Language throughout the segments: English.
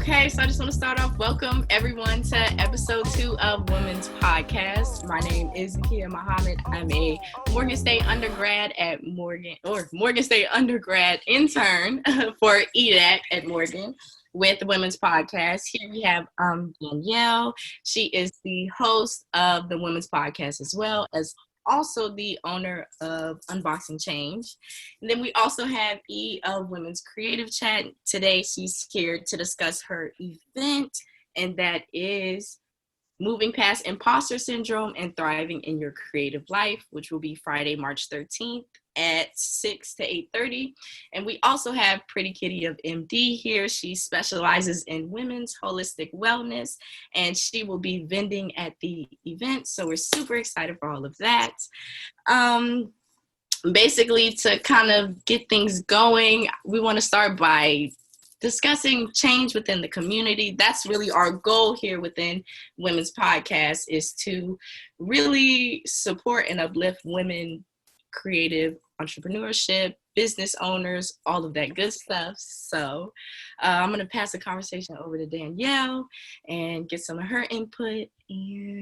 Okay, so I just want to start off. Welcome everyone to episode 2 of Women's Podcast. My name is Zakia Muhammad. I'm a Morgan State undergrad intern for EDAC at Morgan with the Women's Podcast. Here we have Danielle. She is the host of the Women's Podcast as well as also the owner of Unboxing Change. And then we also have E of Women's Creative Chat. Today she's here to discuss her event, and that is Moving Past Imposter Syndrome and Thriving in Your Creative Life, which will be Friday, March 13th at 6 to 8:30. And we also have Pretty Kitty of MD here. She specializes in women's holistic wellness, and she will be vending at the event. So we're super excited for all of that. Basically, to kind of get things going, we want to start by discussing change within the community. That's really our goal here within Women's Podcast, is to really support and uplift women, creative entrepreneurship, business owners, all of that good stuff. So I'm going to pass the conversation over to Danielle and get some of her input.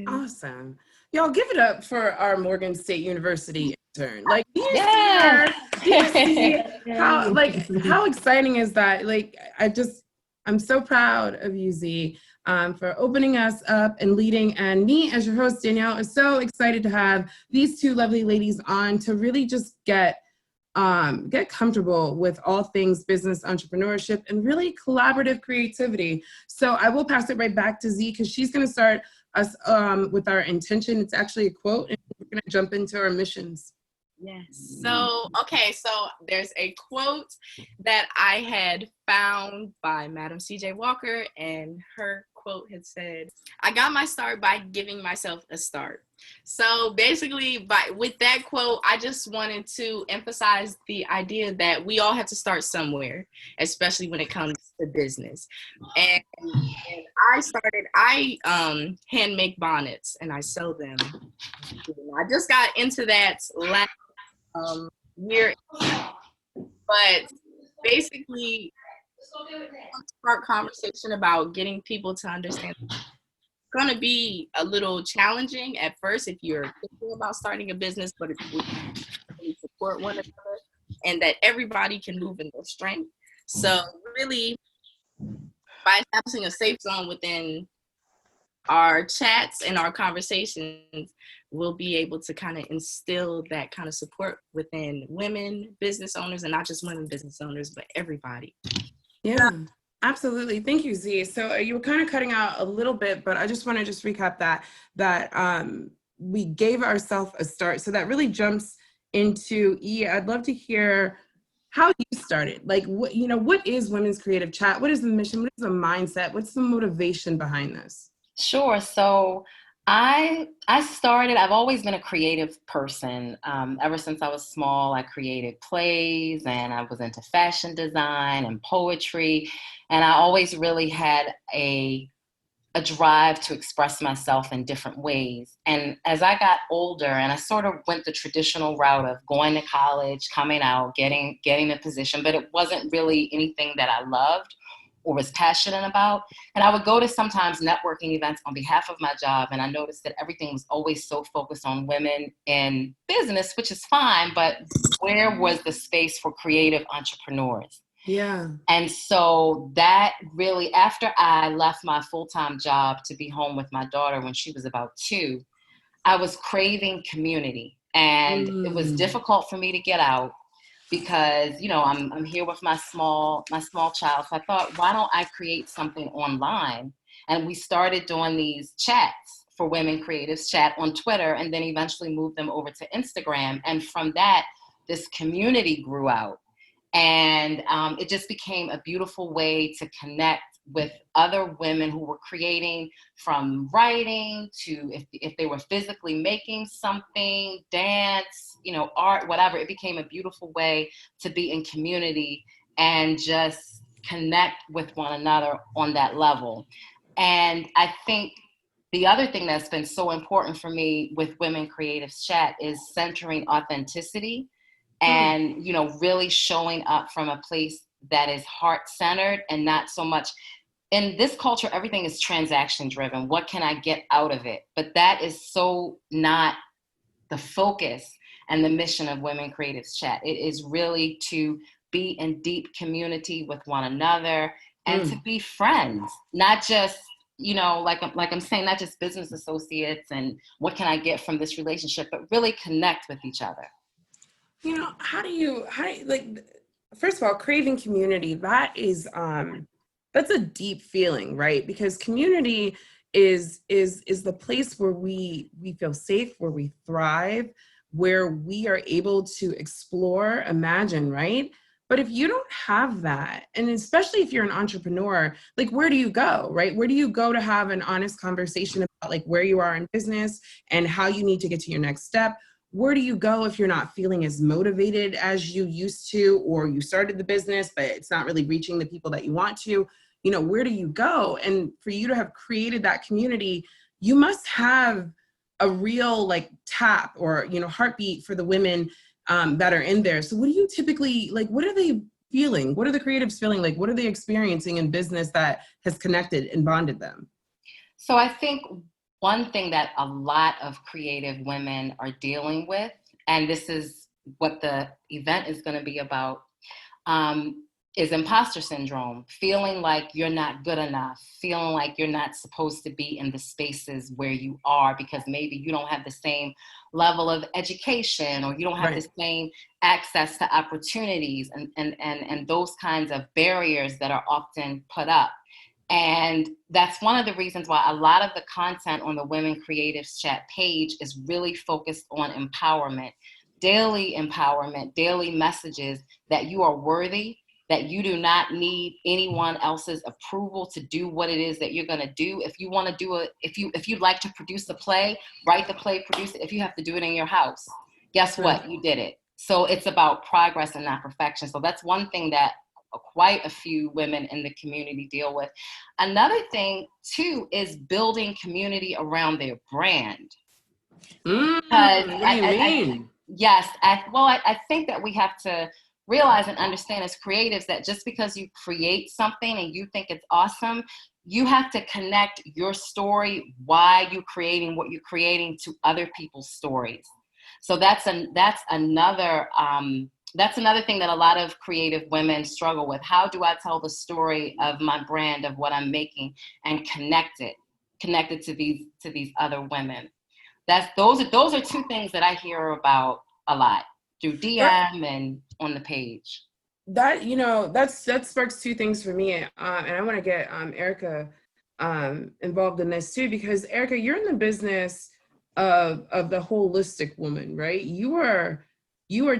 Awesome. Y'all give it up for our Morgan State University intern. Like, do you see how exciting is that? Like, I'm so proud of you, Z, for opening us up and leading. And me as your host, Danielle, is so excited to have these two lovely ladies on to really just get comfortable with all things business, entrepreneurship, and really collaborative creativity. So I will pass it right back to Z because she's going to start us with our intention. It's actually a quote, and we're going to jump into our missions. Yes. So there's a quote that I had found by Madam C.J. Walker, and her quote had said, "I got my start by giving myself a start." So basically, with that quote, I just wanted to emphasize the idea that we all have to start somewhere, especially when it comes to business. And I hand make bonnets and I sell them. I just got into that last year, but basically start conversation about getting people to understand it's going to be a little challenging at first if you're thinking about starting a business, but if we really support one another and that everybody can move in their strength. So really, by establishing a safe zone within our chats and our conversations, we'll be able to kind of instill that kind of support within women business owners, and not just women business owners, but everybody. Yeah, absolutely. Thank you, Z. So you were kind of cutting out a little bit, but I just want to recap that we gave ourselves a start. So that really jumps into E. I'd love to hear how you started. Like, what is Women's Creative Chat? What is the mission? What is the mindset? What's the motivation behind this? Sure. So I started, I've always been a creative person. Ever since I was small, I created plays and I was into fashion design and poetry. And I always really had a drive to express myself in different ways. And as I got older, and I sort of went the traditional route of going to college, coming out, getting a position, but it wasn't really anything that I loved or was passionate about. And I would go to sometimes networking events on behalf of my job, and I noticed that everything was always so focused on women in business, which is fine, but where was the space for creative entrepreneurs? Yeah. And so that really, after I left my full-time job to be home with my daughter when she was about 2, I was craving community. And it was difficult for me to get out, because, I'm here with my small child. So I thought, why don't I create something online? And we started doing these chats for Women Creatives Chat on Twitter, and then eventually moved them over to Instagram. And from that, this community grew out. And it just became a beautiful way to connect with other women who were creating, from writing to if they were physically making something, dance, art, whatever. It became a beautiful way to be in community and just connect with one another on that level. And I think the other thing that's been so important for me with Women Creatives Chat is centering authenticity and, really showing up from a place that is heart-centered and not so much in this culture, everything is transaction driven. What can I get out of it? But that is so not the focus and the mission of Women Creatives Chat. It is really to be in deep community with one another and to be friends, not just, like I'm saying, not just business associates and what can I get from this relationship, but really connect with each other. How do you like, first of all, craving community, that is, that's a deep feeling, right? Because community is the place where we feel safe, where we thrive, where we are able to explore, imagine, right? But if you don't have that, and especially if you're an entrepreneur, like, where do you go, right? Where do you go to have an honest conversation about like where you are in business and how you need to get to your next step? Where do you go if you're not feeling as motivated as you used to, or you started the business, but it's not really reaching the people that you want to? Where do you go? And for you to have created that community, you must have a real like tap or, heartbeat for the women that are in there. So what do you typically, like, what are they feeling? What are the creatives feeling? Like, what are they experiencing in business that has connected and bonded them? So I think one thing that a lot of creative women are dealing with, and this is what the event is going to be about, is imposter syndrome, feeling like you're not good enough, feeling like you're not supposed to be in the spaces where you are because maybe you don't have the same level of education or you don't have the same access to opportunities and those kinds of barriers that are often put up. And that's one of the reasons why a lot of the content on the Women Creatives Chat page is really focused on empowerment, daily messages that you are worthy, that you do not need anyone else's approval to do what it is that you're going to do. If you want to do it, if you'd like to produce a play, write the play, produce it. If you have to do it in your house, guess what? You did it. So it's about progress and not perfection. So that's one thing that quite a few women in the community deal with. Another thing too is building community around their brand. What do you mean? I think that we have to realize and understand as creatives that just because you create something and you think it's awesome, you have to connect your story, why you're creating what you're creating, to other people's stories. So that's another thing that a lot of creative women struggle with. How do I tell the story of my brand, of what I'm making, and connect it to these other women? Those are two things that I hear about a lot through DM and on the page. That that sparks two things for me, and I want to get Erica involved in this too, because Erica, you're in the business of the holistic woman, right? You are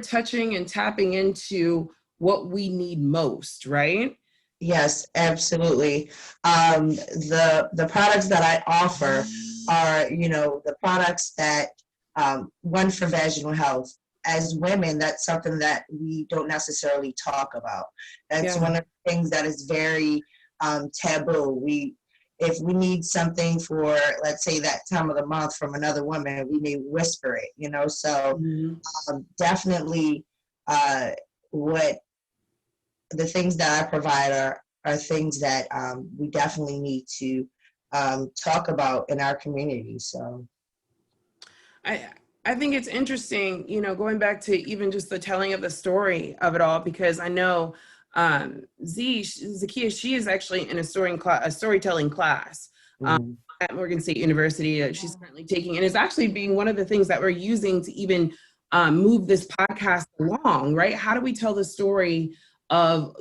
touching and tapping into what we need most, right? Yes, absolutely. The products that I offer are, the products that, one, for vaginal health. As women, that's something that we don't necessarily talk about. That's one of the things that is very taboo. If we need something for, let's say, that time of the month from another woman, we may whisper it, so definitely what the things that I provide are things that we definitely need to talk about in our community. So I think it's interesting, going back to even just the telling of the story of it all, because I know Zakia, she is actually in a storytelling class at Morgan State University that she's currently taking, and is actually being one of the things that we're using to even move this podcast along, right? How do we tell the story of,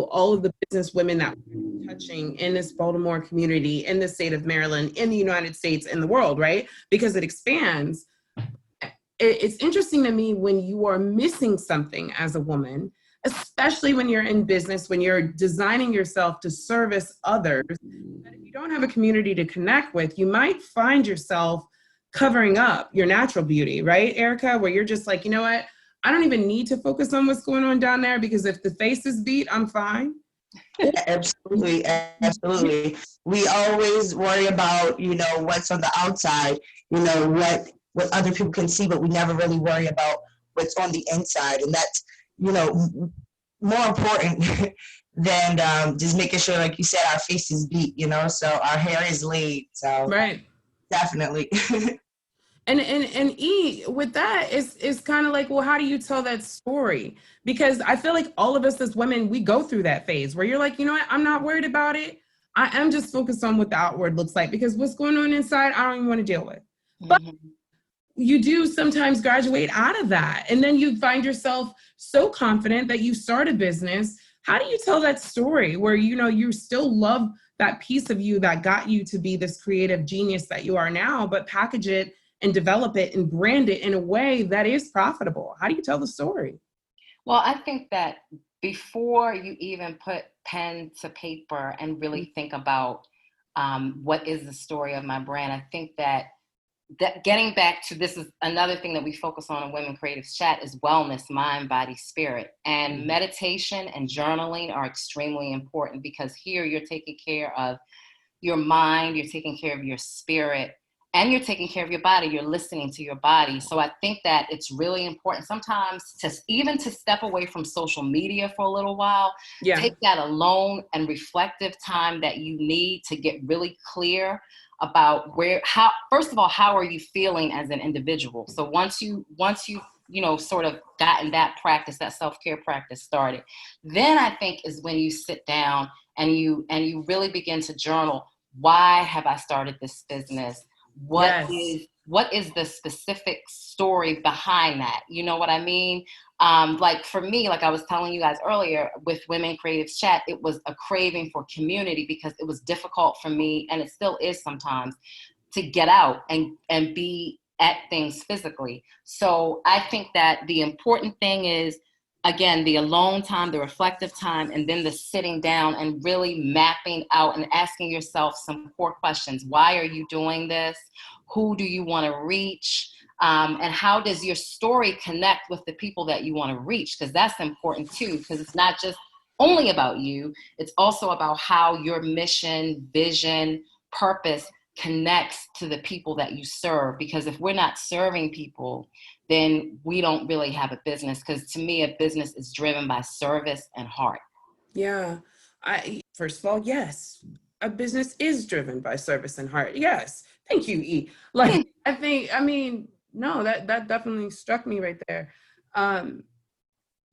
all of the business women that we're touching in this Baltimore community, in the state of Maryland, in the United States, in the world, right? Because it expands. It's interesting to me when you are missing something as a woman, especially when you're in business, when you're designing yourself to service others, that if you don't have a community to connect with, you might find yourself covering up your natural beauty, right, Erica? Where you're just like, you know what? I don't even need to focus on what's going on down there, because if the face is beat, I'm fine. Absolutely. We always worry about, what's on the outside, what other people can see, but we never really worry about what's on the inside. And that's, more important than just making sure, like you said, our face is beat, so our hair is laid. So Right. definitely. And E, with that, it's kind of like, well, how do you tell that story? Because I feel like all of us as women, we go through that phase where you're like, you know what, I'm not worried about it. I am just focused on what the outward looks like, because what's going on inside, I don't even want to deal with. But you do sometimes graduate out of that. And then you find yourself so confident that you start a business. How do you tell that story where, you still love that piece of you that got you to be this creative genius that you are now, but package it and develop it and brand it in a way that is profitable? How do you tell the story? Well, I think that before you even put pen to paper and really think about what is the story of my brand, I think that getting back to, this is another thing that we focus on in Women Creatives Chat, is wellness, mind, body, spirit. And meditation and journaling are extremely important, because here you're taking care of your mind, you're taking care of your spirit, and you're taking care of your body. You're listening to your body. So I think that it's really important sometimes to step away from social media for a little while. Yeah. Take that alone and reflective time that you need to get really clear about first of all, how are you feeling as an individual? So once you sort of gotten that practice, that self-care practice started, then I think is when you sit down and you really begin to journal. Why have I started this business? What is the specific story behind that? You know what I mean? Like for me, like I was telling you guys earlier with Women Creatives Chat, it was a craving for community, because it was difficult for me, and it still is sometimes, to get out and be at things physically. So I think that the important thing is, again, the alone time, the reflective time, and then the sitting down and really mapping out and asking yourself some core questions. Why are you doing this? Who do you want to reach? And how does your story connect with the people that you want to reach? Because that's important too, because it's not just only about you. It's also about how your mission, vision, purpose connects to the people that you serve. Because if we're not serving people, then we don't really have a business. Because to me, a business is driven by service and heart. Yeah. First of all, yes, a business is driven by service and heart. Yes. Thank you, E. Like, no, that definitely struck me right there. The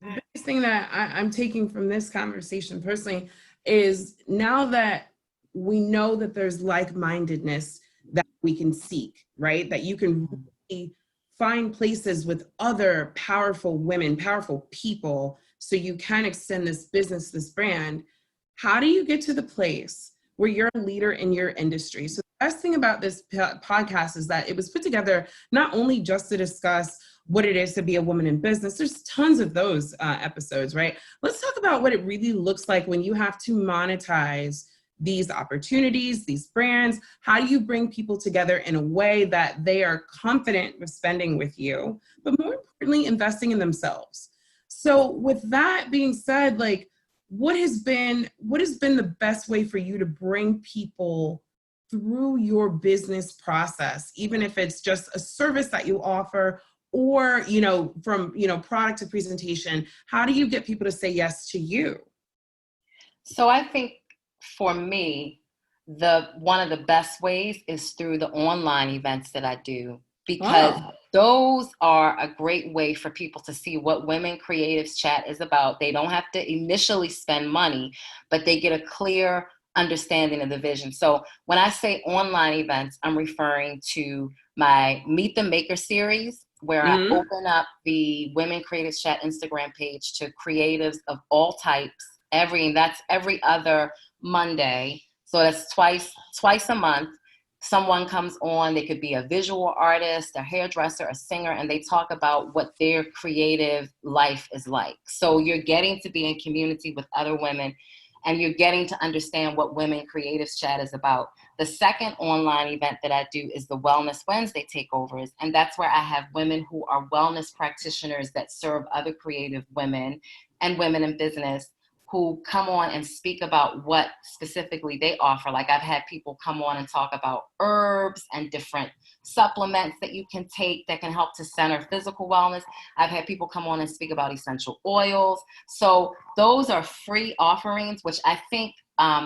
biggest thing that I'm taking from this conversation personally is, now that we know that there's like-mindedness that we can seek, right? That you can really find places with other powerful women, powerful people, so you can extend this business, this brand. How do you get to the place where you're a leader in your industry? So the best thing about this podcast is that it was put together not only just to discuss what it is to be a woman in business. There's tons of those episodes, right? Let's talk about what it really looks like when you have to monetize these opportunities, these brands. How do you bring people together in a way that they are confident with spending with you, but more importantly, investing in themselves? So with that being said, like, what has been the best way for you to bring people through your business process, even if it's just a service that you offer, or, from, product to presentation? How do you get people to say yes to you? So I think for me, one of the best ways is through the online events that I do, because those are a great way for people to see what Women Creatives Chat is about. They don't have to initially spend money, but they get a clear understanding of the vision. So when I say online events, I'm referring to my Meet the Maker series, where I open up the Women Creatives Chat Instagram page to creatives of all types. That's every other Monday. So that's twice a month. Someone comes on. They could be a visual artist, a hairdresser, a singer, and they talk about what their creative life is like. So you're getting to be in community with other women, and you're getting to understand what Women Creatives Chat is about. The second online event that I do is the Wellness Wednesday takeovers. And that's where I have women who are wellness practitioners that serve other creative women and women in business who come on and speak about what specifically they offer. Like I've had people come on and talk about herbs and different supplements that you can take that can help to center physical wellness. I've had people come on and speak about essential oils. So those are free offerings, which I think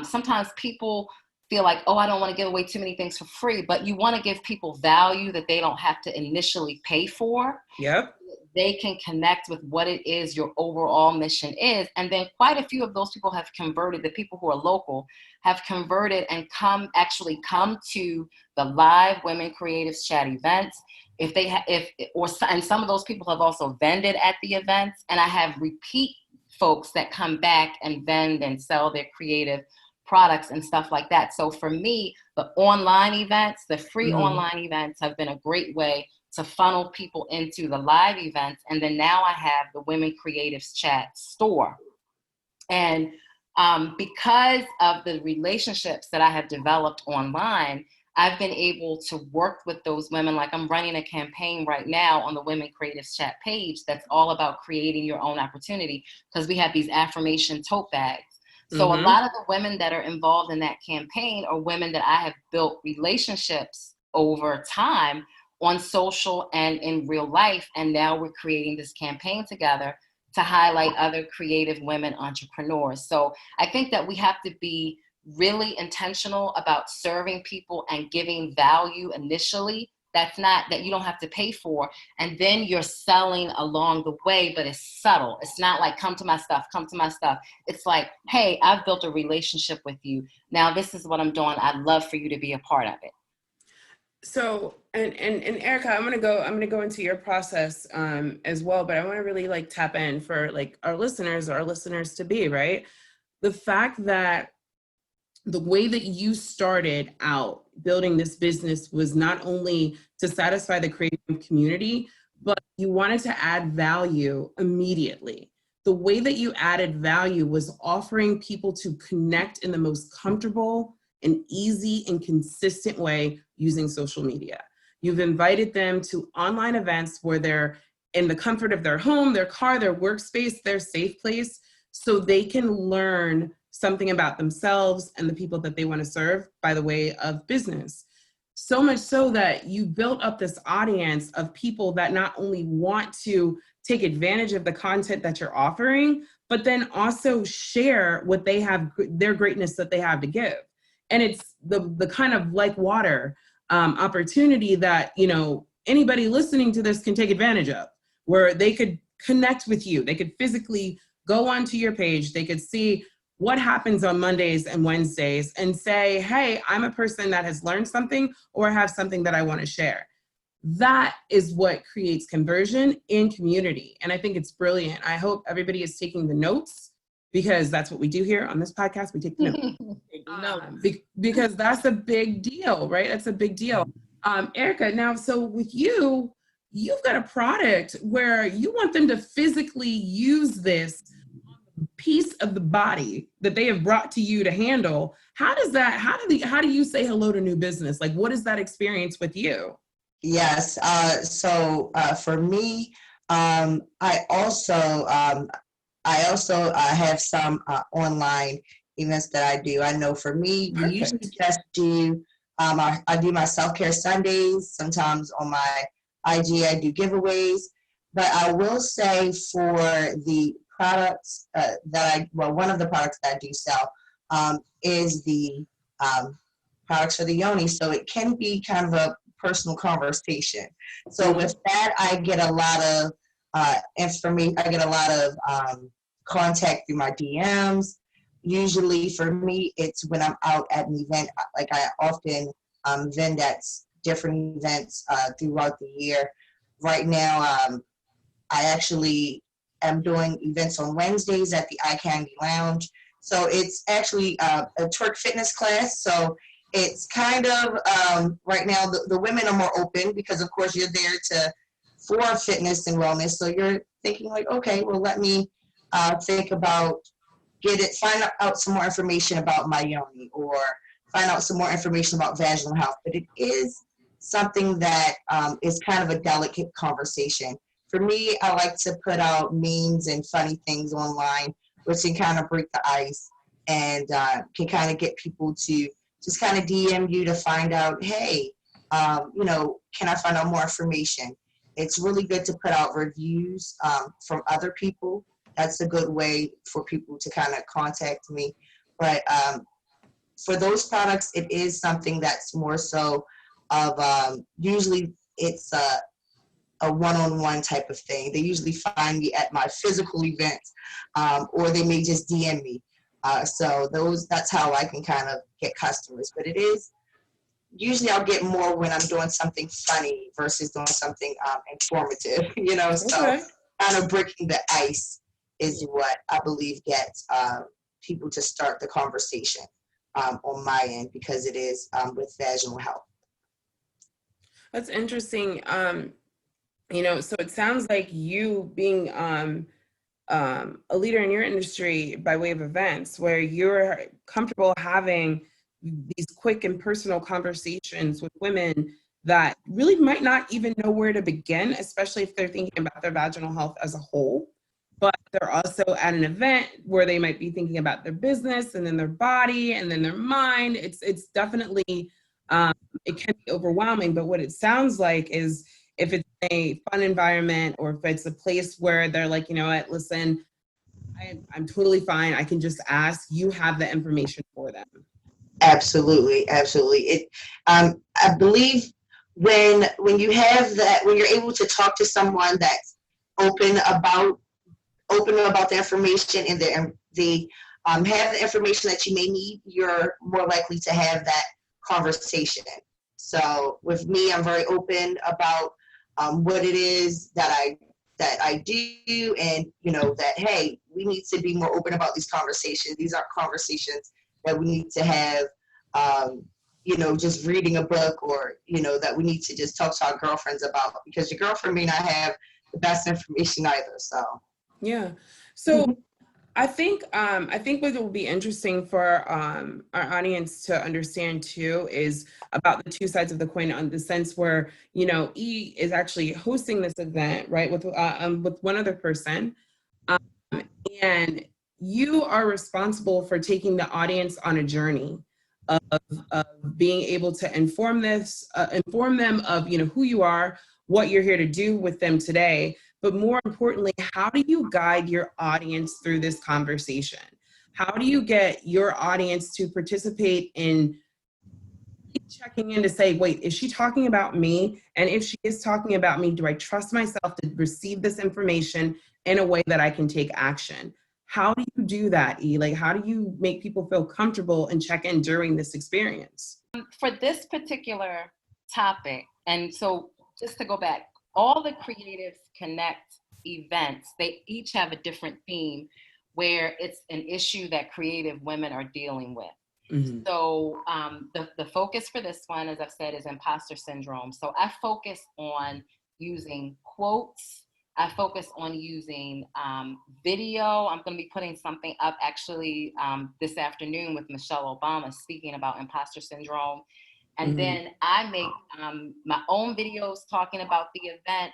sometimes people feel like, oh, I don't want to give away too many things for free, but you want to give people value that they don't have to initially pay for. Yep. They can connect with what it is your overall mission is. And then quite a few of those people have converted, the people who are local have converted and come to the live Women Creatives Chat events. And some of those people have also vended at the events. And I have repeat folks that come back and vend and sell their creative products and stuff like that. So for me, the online events, the free online events have been a great way to funnel people into the live events. And then now I have the Women Creatives Chat store. And because of the relationships that I have developed online, I've been able to work with those women. Like I'm running a campaign right now on the Women Creatives Chat page that's all about creating your own opportunity, because we have these affirmation tote bags. So a lot of the women that are involved in that campaign are women that I have built relationships over time on social and in real life. And now we're creating this campaign together to highlight other creative women entrepreneurs. So I think that we have to be really intentional about serving people and giving value initially. That's not that you don't have to pay for. And then you're selling along the way, but it's subtle. It's not like, come to my stuff. It's like, hey, I've built a relationship with you. Now this is what I'm doing. I'd love for you to be a part of it. So, and Erica, I'm gonna go into your process as well, but I want to really like tap in for like our listeners to be, right? The fact that the way that you started out building this business was not only to satisfy the creative community, but you wanted to add value immediately. The way that you added value was offering people to connect in the most comfortable and easy and consistent way using social media. You've invited them to online events where they're in the comfort of their home, their car, their workspace, their safe place, so they can learn something about themselves and the people that they want to serve by the way of business. So much so that you built up this audience of people that not only want to take advantage of the content that you're offering, but then also share what they have, their greatness that they have to give. And it's the kind of like water opportunity that, you know, anybody listening to this can take advantage of, where they could connect with you. They could physically go onto your page. They could see what happens on Mondays and Wednesdays and say, hey, I'm a person that has learned something or have something that I want to share. That is what creates conversion in community. And I think it's brilliant. I hope everybody is taking the notes, because that's what we do here on this podcast. We take the notes. Because that's a big deal, right? That's a big deal. Erica, now, so with you, you've got a product where you want them to physically use this piece of the body that they have brought to you to handle. How do you say hello to new business? Like, what is that experience with you? Yes. So for me, I also have some online events that I do. I know for me, we usually just do, I do my self-care Sundays. Sometimes on my IG, I do giveaways. But I will say for the products one of the products that I do sell is the products for the yoni. So it can be kind of a personal conversation. So with that, I get a lot of information. I get a lot of contact through my DMs. Usually for me, it's when I'm out at an event. Like I often vend at different events throughout the year. Right now, I actually am doing events on Wednesdays at the Eye Candy Lounge. So it's actually a twerk fitness class. So it's kind of, right now, the women are more open because, of course, you're there for fitness and wellness. So you're thinking like, okay, well, let me think about, find out some more information about my yoni, or find out some more information about vaginal health. But it is something that is kind of a delicate conversation. For me, I like to put out memes and funny things online which can kind of break the ice and can kind of get people to just kind of DM you to find out, hey, can I find out more information? It's really good to put out reviews from other people. That's a good way for people to kind of contact me. But for those products, it is something that's more so of usually it's a one-on-one type of thing. They usually find me at my physical events, or they may just DM me. So that's how I can kind of get customers. But it is usually I'll get more when I'm doing something funny versus doing something informative. So Okay. kind of breaking the ice is what I believe gets people to start the conversation on my end, because it is with vaginal health. That's interesting. So it sounds like you being a leader in your industry by way of events where you're comfortable having these quick and personal conversations with women that really might not even know where to begin, especially if they're thinking about their vaginal health as a whole. But they're also at an event where they might be thinking about their business and then their body and then their mind. It's definitely, it can be overwhelming. But what it sounds like is if it's a fun environment or if it's a place where they're like, you know what, listen, I'm totally fine. I can just ask. You have the information for them. Absolutely. I believe when you have that, when you're able to talk to someone that's open about the information and they have the information that you may need, you're more likely to have that conversation. So with me, I'm very open about what it is that I do, and that, hey, we need to be more open about these conversations. These aren't conversations that we need to have just reading a book, or that we need to just talk to our girlfriends about, because your girlfriend may not have the best information either. So yeah. So I think what will be interesting for our audience to understand too is about the two sides of the coin, on the sense where E is actually hosting this event, right, with one other person, and you are responsible for taking the audience on a journey of being able to inform them of who you are, what you're here to do with them today. But more importantly, how do you guide your audience through this conversation? How do you get your audience to participate in checking in to say, wait, is she talking about me? And if she is talking about me, do I trust myself to receive this information in a way that I can take action? How do you do that, E? Like, how do you make people feel comfortable and check in during this experience? For this particular topic, and so just to go back, all the Creatives Connect events, they each have a different theme where it's an issue that creative women are dealing with. Mm-hmm. So the focus for this one, as I've said, is imposter syndrome. So I focus on using quotes. I focus on using video. I'm going to be putting something up actually this afternoon with Michelle Obama speaking about imposter syndrome. And then I make my own videos talking about the event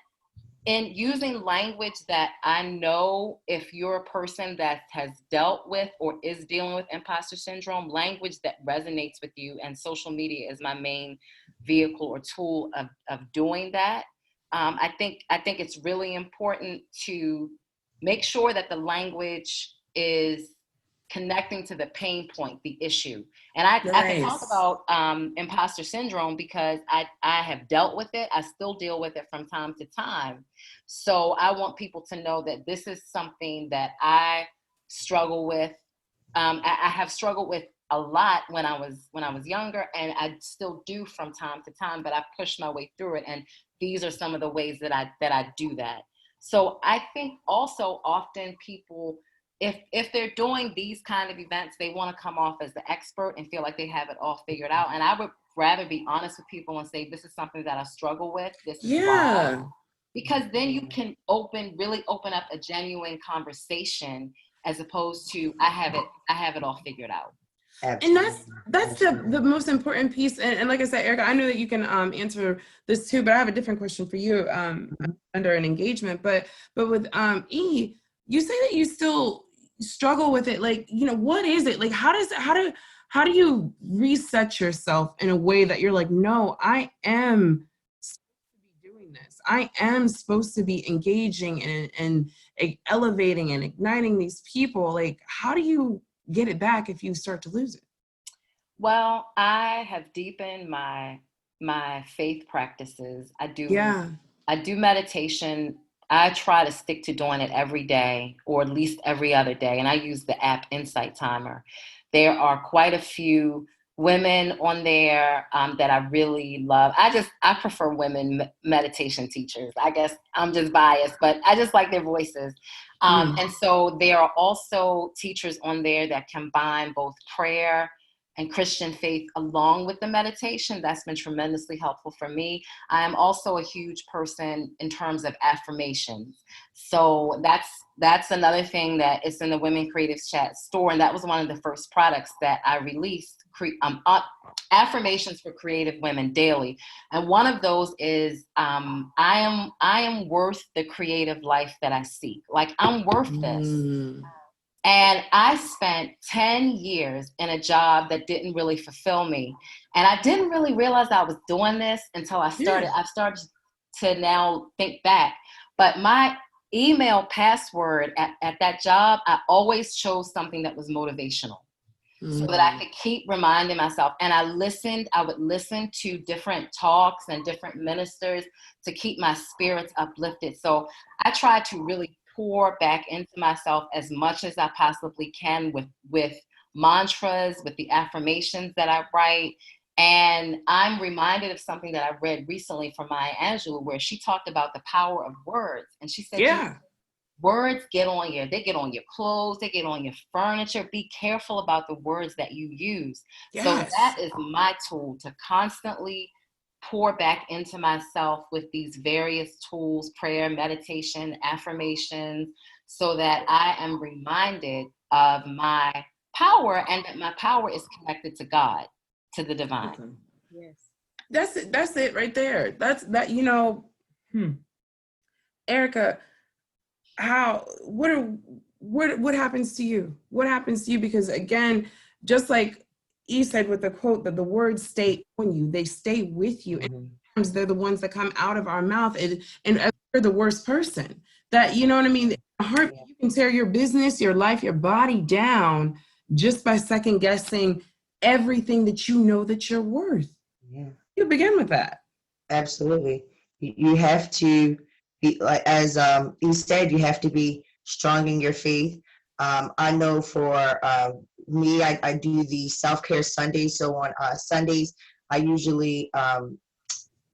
and using language that I know, if you're a person that has dealt with or is dealing with imposter syndrome, language that resonates with you, and social media is my main vehicle or tool of doing that. I think it's really important to make sure that the language is connecting to the pain point, the issue. And I can talk about imposter syndrome because I have dealt with it. I still deal with it from time to time. So I want people to know that this is something that I struggle with. I have struggled with a lot when I was younger, and I still do from time to time, but I pushed my way through it. And these are some of the ways that I do that. So I think also often people, if they're doing these kind of events, they want to come off as the expert and feel like they have it all figured out. And I would rather be honest with people and say, this is something that I struggle with. This is why. Because then you can really open up a genuine conversation, as opposed to I have it all figured out. Absolutely. And that's the most important piece. And like I said, Erica, I know that you can answer this too, but I have a different question for you under an engagement. But with E, you say that you still struggle with it, like, you know, what is it? Like, how do you reset yourself in a way that you're like, no, I am supposed to be doing this. I am supposed to be engaging and elevating and igniting these people. Like, how do you get it back if you start to lose it? Well, I have deepened my faith practices. I do meditation. I try to stick to doing it every day or at least every other day. And I use the app Insight Timer. There are quite a few women on there that I really love. I prefer women meditation teachers. I guess I'm just biased, but I just like their voices. And so there are also teachers on there that combine both prayer and Christian faith along with the meditation. That's been tremendously helpful for me. I am also a huge person in terms of affirmations. So that's another thing that is in the Women Creatives Chat store. And that was one of the first products that I released, affirmations for creative women daily. And one of those is, I am worth the creative life that I seek. Like, I'm worth this. And I spent 10 years in a job that didn't really fulfill me. And I didn't really realize I was doing this until I started to now think back. But my email password at that job, I always chose something that was motivational so that I could keep reminding myself. And I would listen to different talks and different ministers to keep my spirits uplifted. So I tried to really pour back into myself as much as I possibly can with mantras, with the affirmations that I write. And I'm reminded of something that I read recently from Maya Angelou, where she talked about the power of words. And she said, words they get on your clothes, they get on your furniture. Be careful about the words that you use. Yes. So that is my tool to constantly pour back into myself with these various tools, prayer, meditation, affirmations, so that I am reminded of my power and that my power is connected to God, to the divine. Okay. Yes. That's it right there. That, you know, Erica, what happens to you? What happens to you? Because again, just like you said with the quote, that the words stay on you, they stay with you. And sometimes they're the ones that come out of our mouth, and you're the worst person. That, you know what I mean? You can tear your business, your life, your body down just by second guessing everything that you know that you're worth. Yeah. You begin with that. Absolutely. You have to be, like, as you said, you have to be strong in your faith. I know for me, I do the self-care Sundays. So on Sundays, I usually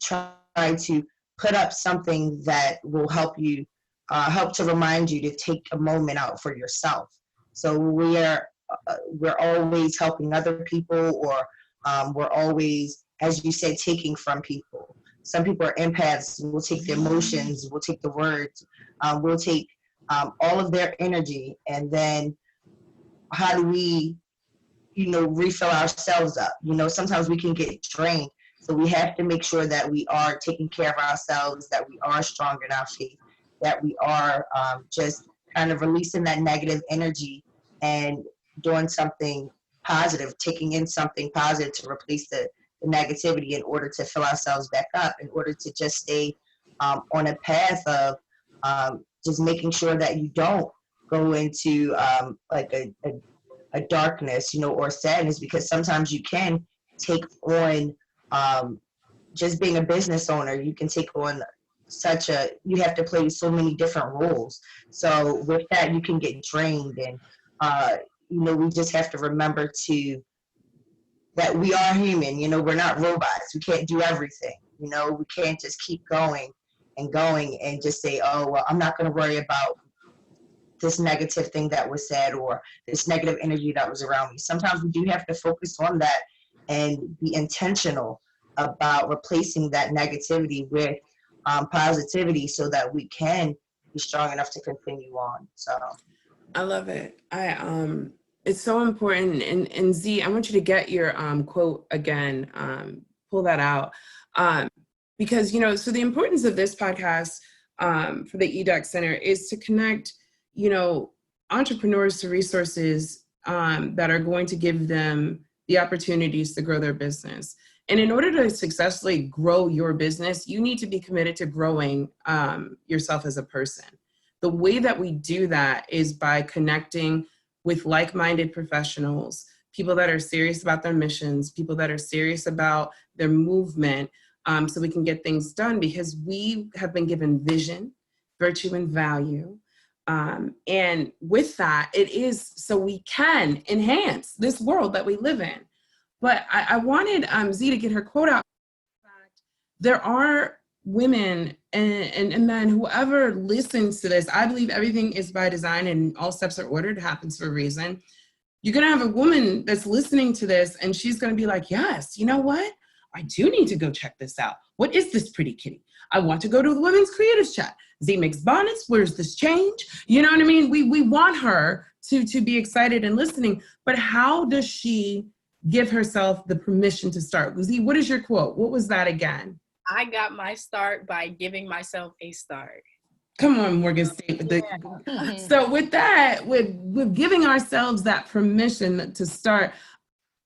try to put up something that will help you, help to remind you to take a moment out for yourself. So we're always helping other people, or we're always, as you said, taking from people. Some people are empaths. We'll take the emotions, we'll take the words, we'll take all of their energy, and then how do we, refill ourselves up? Sometimes we can get drained. So we have to make sure that we are taking care of ourselves, that we are strong in our faith, that we are just kind of releasing that negative energy and doing something positive, taking in something positive to replace the negativity in order to fill ourselves back up, in order to just stay on a path of just making sure that you don't go into like a darkness, or sadness, because sometimes you can take on, just being a business owner, you can take on you have to play so many different roles. So with that, you can get drained, and we just have to remember that we are human. We're not robots. We can't do everything. We can't just keep going and just say, oh, well, I'm not going to worry about this negative thing that was said or this negative energy that was around me. Sometimes we do have to focus on that and be intentional about replacing that negativity with positivity, so that we can be strong enough to continue on. So I love it. It's so important. And Z, I want you to get your quote again, pull that out. Because, so the importance of this podcast for the EDAC Center is to connect, entrepreneurs to resources that are going to give them the opportunities to grow their business. And in order to successfully grow your business, you need to be committed to growing yourself as a person. The way that we do that is by connecting with like-minded professionals, people that are serious about their missions, people that are serious about their movement, so we can get things done, because we have been given vision, virtue, and value. And with that, it is so we can enhance this world that we live in. But I wanted Z to get her quote out. There are women and men, whoever listens to this, I believe everything is by design and all steps are ordered, happens for a reason. You're going to have a woman that's listening to this and she's going to be like, yes, you know what? I do need to go check this out. What is this pretty kitty? I want to go to the women's creatives chat. Z makes bonnets. Where's this change? You know what I mean? We want her to be excited and listening, but how does she give herself the permission to start? Z, what is your quote? What was that again? I got my start by giving myself a start. Come on, Morgan State. So with that, with giving ourselves that permission to start,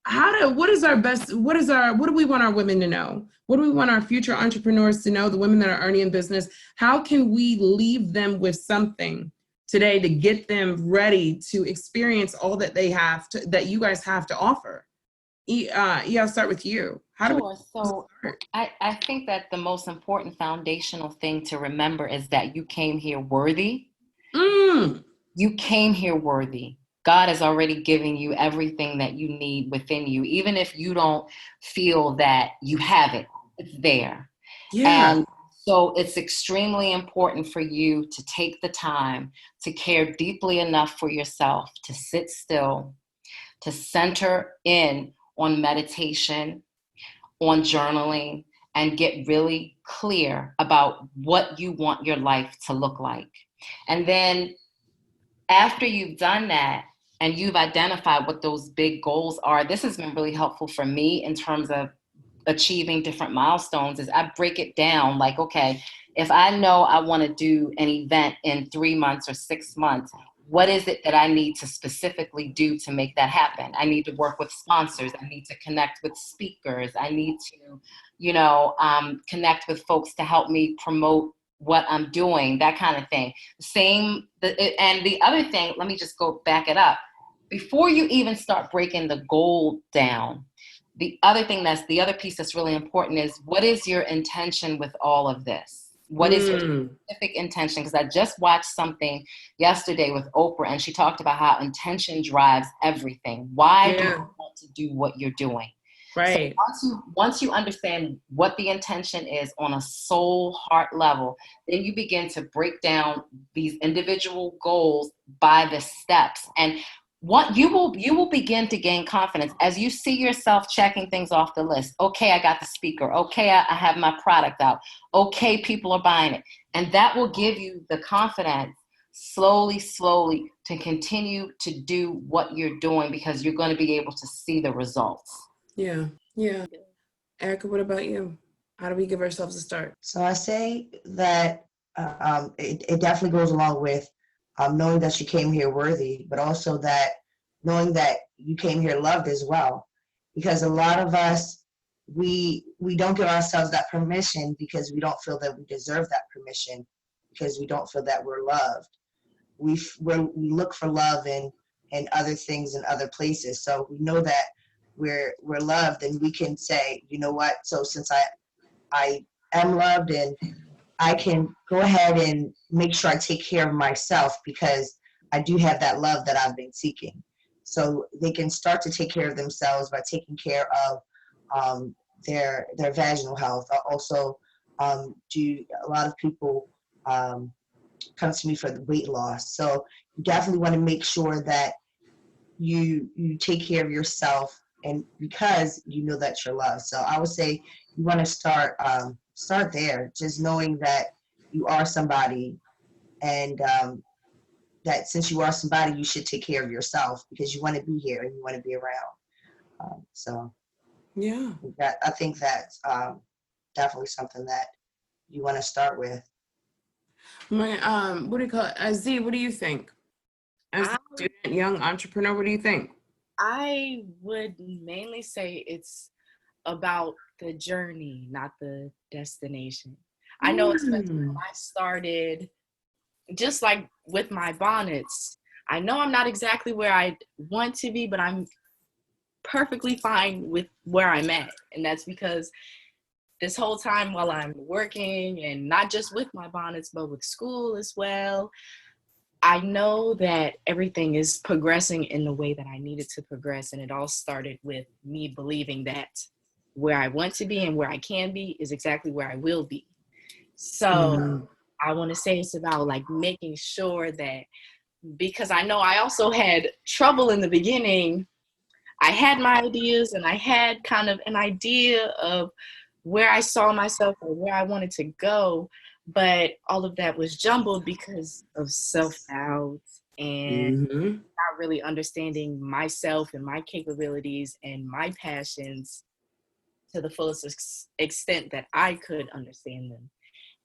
what do we want our women to know? What do we want our future entrepreneurs to know, the women that are already in business? How can we leave them with something today to get them ready to experience all that they have that you guys have to offer? I'll start with you. So I think that the most important foundational thing to remember is that you came here worthy. You came here worthy. God has already given you everything that you need within you. Even if you don't feel that you have it, it's there. Yeah. And so it's extremely important for you to take the time to care deeply enough for yourself, to sit still, to center in on meditation, on journaling, and get really clear about what you want your life to look like. And then after you've done that and you've identified what those big goals are, this has been really helpful for me in terms of achieving different milestones, is I break it down like, okay, if I know I want to do an event in 3 months or 6 months, what is it that I need to specifically do to make that happen? I need to work with sponsors. I need to connect with speakers. I need to, connect with folks to help me promote what I'm doing, that kind of thing. And the other thing, let me just go back it up. Before you even start breaking the goal down, the other piece that's really important is, what is your intention with all of this? What is your specific intention? Because I just watched something yesterday with Oprah, and she talked about how intention drives everything. Why do you want to do what you're doing? Right. So once you understand what the intention is on a soul heart level, then you begin to break down these individual goals by the steps. And what you will begin to gain confidence as you see yourself checking things off the list. Okay, I got the speaker. Okay, I have my product out. Okay, people are buying it. And that will give you the confidence slowly to continue to do what you're doing, because you're going to be able to see the results. Yeah. Erica, what about you? How do we give ourselves a start? So I say that it definitely goes along with knowing that you came here worthy, but also that knowing that you came here loved as well. Because a lot of us, we don't give ourselves that permission because we don't feel that we deserve that permission, because we don't feel that we're loved. We look for love in other things and other places. So we know that we're loved, and we can say, you know what? So since I am loved, and I can go ahead and make sure I take care of myself, because I do have that love that I've been seeking. So they can start to take care of themselves by taking care of their vaginal health. Also, a lot of people come to me for the weight loss. So you definitely want to make sure that you take care of yourself, and because you know that you're loved. So I would say you want to start there, just knowing that you are somebody, and that since you are somebody, you should take care of yourself, because you want to be here and you want to be around. I think that's definitely something that you want to start with. What do you call it? Z, what do you think? As a student, young entrepreneur, what do you think? I would mainly say it's about the journey, not the destination. I know, especially when I started, just like with my bonnets, I know I'm not exactly where I want to be, but I'm perfectly fine with where I'm at. And that's because this whole time while I'm working, and not just with my bonnets, but with school as well, I know that everything is progressing in the way that I needed to progress. And it all started with me believing that where I want to be and where I can be is exactly where I will be. So I want to say it's about like making sure that, because I know I also had trouble in the beginning. I had my ideas and I had kind of an idea of where I saw myself or where I wanted to go, but all of that was jumbled because of self-doubt and not really understanding myself and my capabilities and my passions to the fullest extent that I could understand them.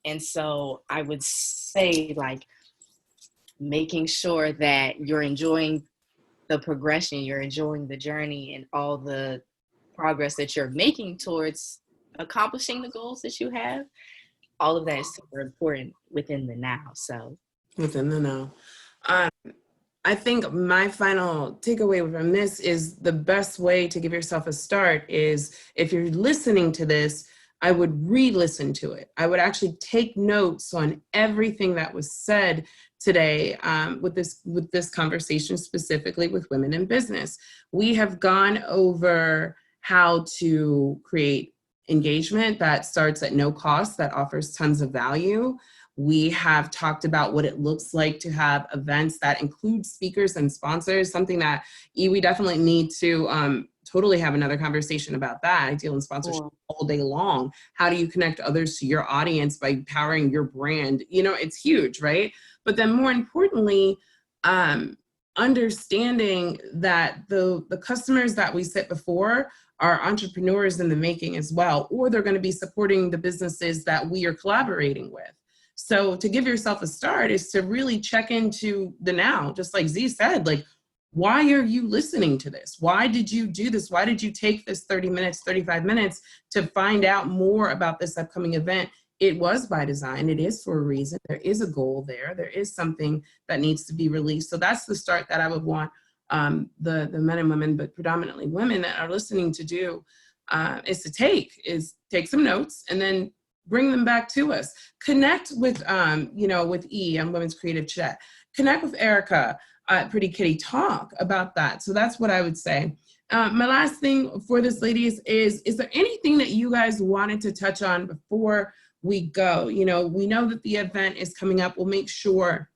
And so I would say, like, making sure that you're enjoying the progression, you're enjoying the journey and all the progress that you're making towards accomplishing the goals that you have. All of that is super important within the now. So within the now. I think my final takeaway from this is the best way to give yourself a start is, if you're listening to this, I would re-listen to it. I would actually take notes on everything that was said today with this conversation, specifically with women in business. We have gone over how to create engagement that starts at no cost, that offers tons of value. We have talked about what it looks like to have events that include speakers and sponsors, something that we definitely need to totally have another conversation about that. I deal in sponsorship all day long. How do you connect others to your audience by powering your brand? You know, it's huge, right? But then more importantly, understanding that the customers that we sit before are entrepreneurs in the making as well, or they're going to be supporting the businesses that we are collaborating with. So to give yourself a start is to really check into the now, just like Z said, like, why are you listening to this? Why did you do this? Why did you take this 30 minutes, 35 minutes to find out more about this upcoming event? It was by design. It is for a reason. There is a goal there. There is something that needs to be released. So that's the start that I would want the men and women, but predominantly women that are listening to do, is to take some notes and then bring them back to us. Connect with, with E on Women's Creative Chat. Connect with Erica at Pretty Kitty. Talk about that. So that's what I would say. My last thing for this, ladies, is there anything that you guys wanted to touch on before we go? You know, we know that the event is coming up. We'll make sure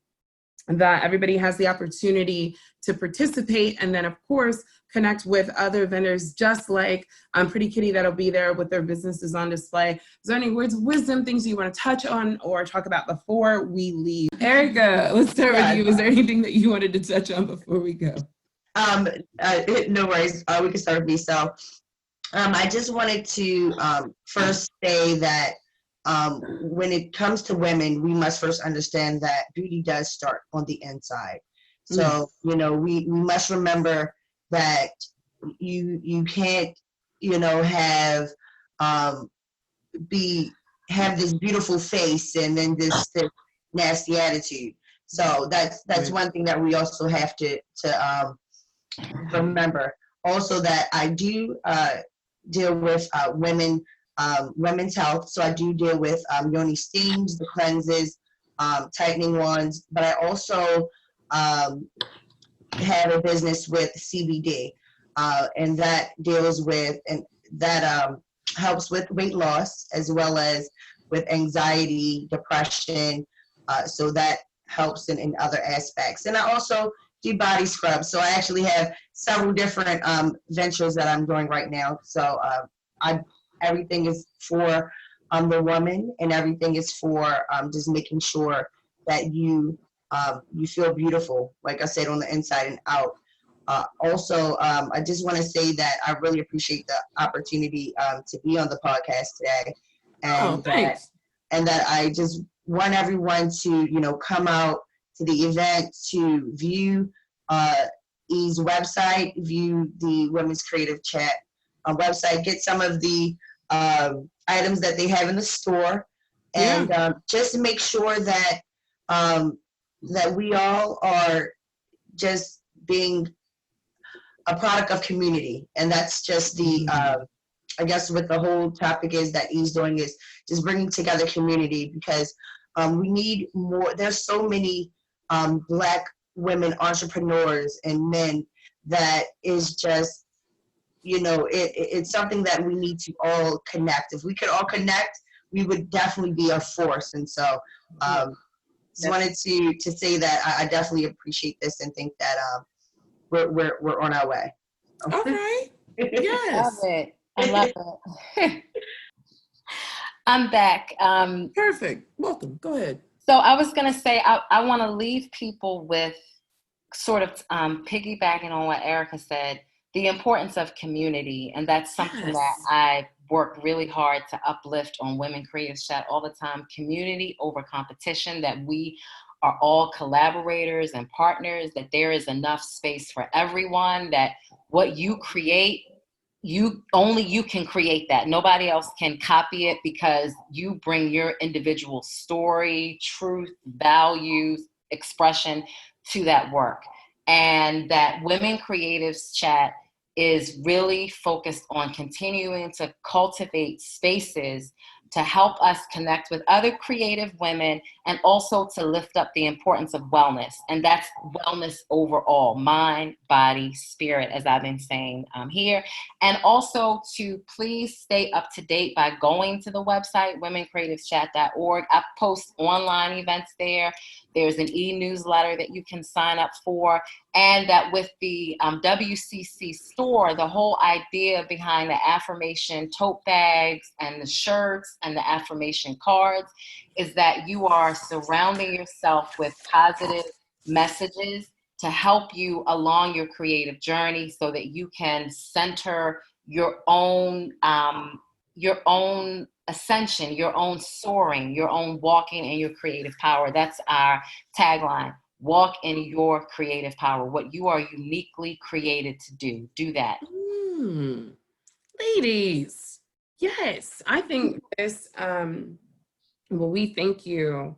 that everybody has the opportunity to participate, and then of course connect with other vendors just like Pretty Kitty that'll be there with their businesses on display. Is there any words of wisdom, things you want to touch on or talk about before we leave? Erica, let's start with you. Is there anything that you wanted to touch on before we go? No worries. We can start with me. So I just wanted to first say that when it comes to women, we must first understand that beauty does start on the inside. So, we must remember that you can't, have this beautiful face and then this nasty attitude. So that's one thing that we also have to remember. Also that I do deal with women's health. So I do deal with yoni steams, the cleanses, tightening ones, but I also have a business with CBD, and that deals with, and that helps with weight loss as well as with anxiety, depression. So that helps in other aspects. And I also do body scrubs. So I actually have several different ventures that I'm doing right now. So everything is for the woman, and everything is for just making sure that you feel beautiful, like I said, on the inside and out. Also, I just want to say that I really appreciate the opportunity to be on the podcast today, and that I just want everyone to come out to the event to view E's website, view the Women's Creative Chat website, get some of the items that they have in the store, and just make sure that that we all are just being a product of community. And that's just the I guess what the whole topic is that E's doing, is just bringing together community, because we need more. There's so many Black women entrepreneurs and men that is just, it's something that we need to all connect. If we could all connect, we would definitely be a force. And so just wanted to say that I definitely appreciate this and think that we're on our way. Okay. Yes. Love it. I love it. I'm back. Perfect. Welcome. Go ahead. So I was going to say, I want to leave people with sort of piggybacking on what Erica said, the importance of community. And that's something that I work really hard to uplift on Women Creative Chat all the time. Community over competition, that we are all collaborators and partners, that there is enough space for everyone, that what you create, you can create that. Nobody else can copy it, because you bring your individual story, truth, values, expression to that work. And that Women Creatives Chat is really focused on continuing to cultivate spaces to help us connect with other creative women, and also to lift up the importance of wellness. And that's wellness overall, mind, body, spirit, as I've been saying here. And also to please stay up to date by going to the website, womencreativeschat.org. I post online events there. There's an e-newsletter that you can sign up for. And that with the WCC store, the whole idea behind the affirmation tote bags and the shirts and the affirmation cards is that you are surrounding yourself with positive messages to help you along your creative journey, so that you can center your own ascension, your own soaring, your own walking in your creative power. That's our tagline. Walk in your creative power. What you are uniquely created to do. Do that. Ladies, yes. I think this, we thank you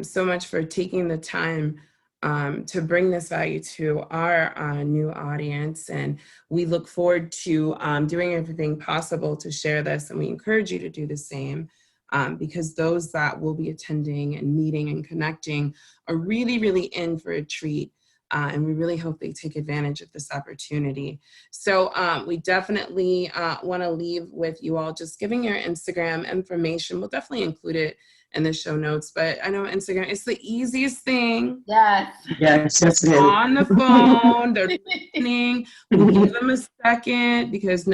so much for taking the time to bring this value to our new audience. And we look forward to doing everything possible to share this. And we encourage you to do the same. Because those that will be attending and meeting and connecting are really, really in for a treat. And we really hope they take advantage of this opportunity. So we definitely want to leave with you all just giving your Instagram information. We'll definitely include it in the show notes. But I know Instagram is the easiest thing. Yes. Yes, on the phone, they're listening. We'll give them a second, because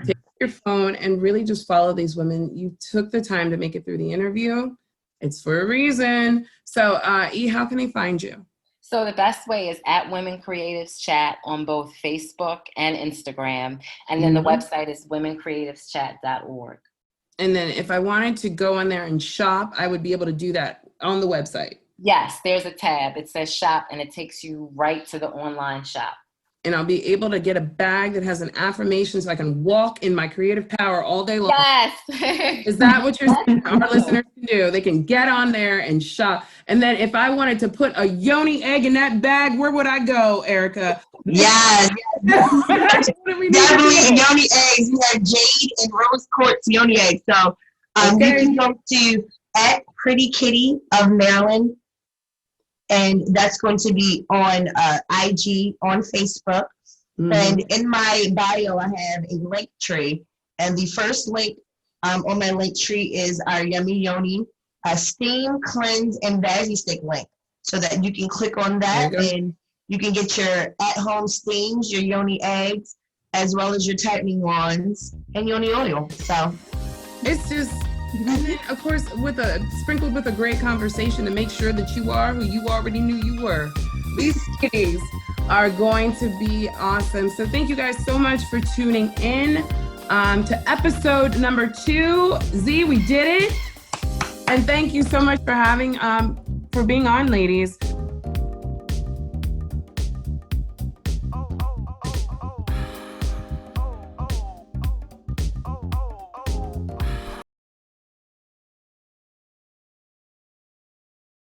take your phone and really just follow these women. You took the time to make it through the interview. It's for a reason. So E, how can they find you? So the best way is at Women Creatives Chat on both Facebook and Instagram. And then the website is womencreativeschat.org. And then if I wanted to go in there and shop, I would be able to do that on the website. Yes, there's a tab. It says shop, and it takes you right to the online shop. And I'll be able to get a bag that has an affirmation, so I can walk in my creative power all day long. Yes. Is that what you're saying our listeners can do? They can get on there and shop. And then if I wanted to put a yoni egg in that bag, where would I go, Erica? Yes. Definitely yoni eggs. We have jade and rose quartz yoni eggs. So you can go to @PrettyKitty of Maryland. And that's going to be on IG, on Facebook. And in my bio, I have a link tree. And the first link on my link tree is our Yummy Yoni Steam, Cleanse, and Veggie Stick link. So that you can click on that and you can get your at-home steams, your yoni eggs, as well as your tightening wands and yoni oil. So it's just... And then, of course, sprinkled with a great conversation to make sure that you are who you already knew you were. These kitties are going to be awesome. So thank you guys so much for tuning in to episode number 2. Z, we did it. And thank you so much for being on, ladies.